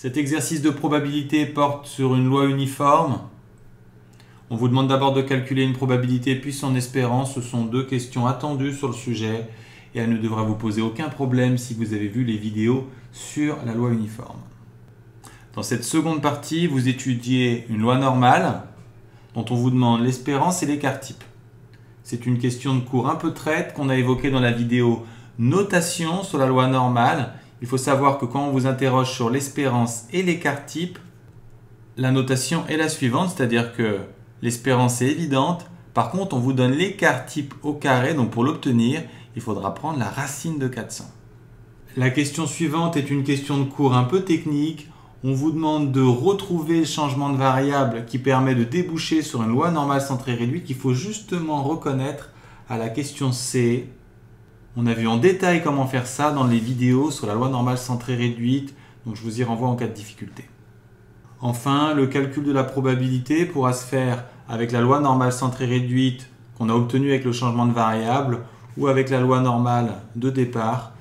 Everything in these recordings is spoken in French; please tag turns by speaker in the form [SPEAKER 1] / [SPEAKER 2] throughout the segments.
[SPEAKER 1] Cet exercice de probabilité porte sur une loi uniforme. On vous demande d'abord de calculer une probabilité puis son espérance. Ce sont deux questions attendues sur le sujet et elle ne devra vous poser aucun problème si vous avez vu les vidéos sur la loi uniforme. Dans cette seconde partie, vous étudiez une loi normale dont on vous demande l'espérance et l'écart type. C'est une question de cours un peu traite qu'on a évoquée dans la vidéo notation sur la loi normale. Il faut savoir que quand on vous interroge sur l'espérance et l'écart type, la notation est la suivante, c'est-à-dire que l'espérance est évidente. Par contre, on vous donne l'écart type au carré, donc pour l'obtenir, il faudra prendre la racine de 400. La question suivante est une question de cours un peu technique. On vous demande de retrouver le changement de variable qui permet de déboucher sur une loi normale centrée réduite qu'il faut justement reconnaître à la question C. On a vu en détail comment faire ça dans les vidéos sur la loi normale centrée réduite, donc je vous y renvoie en cas de difficulté. Enfin, le calcul de la probabilité pourra se faire avec la loi normale centrée réduite qu'on a obtenue avec le changement de variable ou avec la loi normale de départ,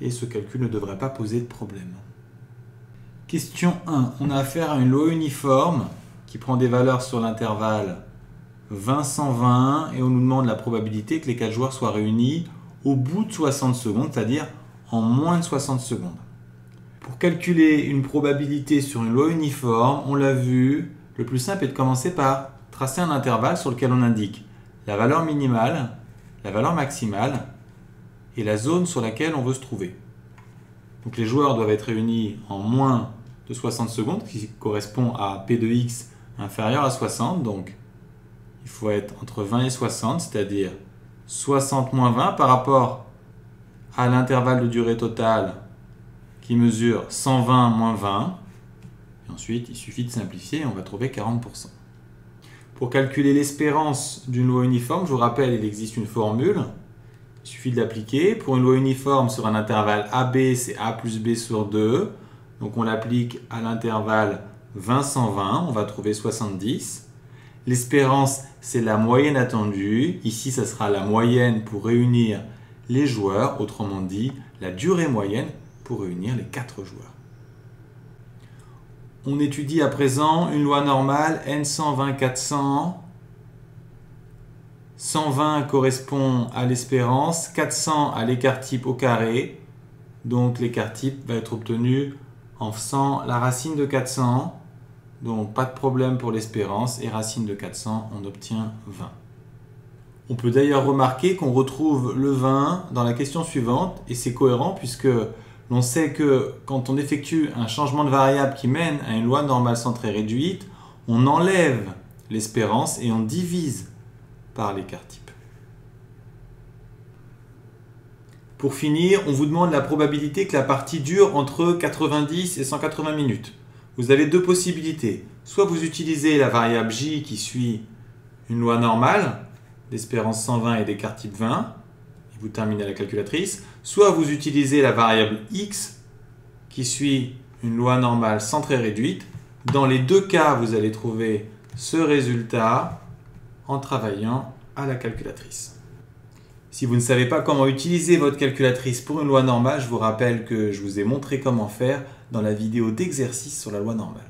[SPEAKER 1] et ce calcul ne devrait pas poser de problème. Question 1. On a affaire à une loi uniforme qui prend des valeurs sur l'intervalle 20-120 et on nous demande la probabilité que les 4 joueurs soient réunis au bout de 60 secondes, c'est-à-dire en moins de 60 secondes. Pour calculer une probabilité sur une loi uniforme, on l'a vu, le plus simple est de commencer par tracer un intervalle sur lequel on indique la valeur minimale, la valeur maximale et la zone sur laquelle on veut se trouver. Donc les joueurs doivent être réunis en moins de 60 secondes, qui correspond à P de x inférieur à 60. Donc il faut être entre 20 et 60, c'est-à-dire 60 moins 20 par rapport à l'intervalle de durée totale qui mesure 120 moins 20. Et ensuite, il suffit de simplifier et on va trouver 40%. Pour calculer l'espérance d'une loi uniforme, je vous rappelle, il existe une formule. Il suffit de l'appliquer. Pour une loi uniforme sur un intervalle AB, c'est A plus B sur 2. Donc on l'applique à l'intervalle 20-120, on va trouver 70. L'espérance, c'est la moyenne attendue. Ici, ça sera la moyenne pour réunir les joueurs, autrement dit, la durée moyenne pour réunir les 4 joueurs. On étudie à présent une loi normale N120-400. 120 correspond à l'espérance, 400 à l'écart type au carré. Donc l'écart type va être obtenu en faisant la racine de 400. Donc pas de problème pour l'espérance et racine de 400, on obtient 20. On peut d'ailleurs remarquer qu'on retrouve le 20 dans la question suivante et c'est cohérent puisque l'on sait que quand on effectue un changement de variable qui mène à une loi normale centrée réduite, on enlève l'espérance et on divise par l'écart type. Pour finir, on vous demande la probabilité que la partie dure entre 90 et 180 minutes. Vous avez deux possibilités. Soit vous utilisez la variable J qui suit une loi normale, d'espérance 120 et d'écart type 20, et vous terminez à la calculatrice. Soit vous utilisez la variable X qui suit une loi normale centrée réduite. Dans les deux cas, vous allez trouver ce résultat en travaillant à la calculatrice. Si vous ne savez pas comment utiliser votre calculatrice pour une loi normale, je vous rappelle que je vous ai montré comment faire dans la vidéo d'exercice sur la loi normale.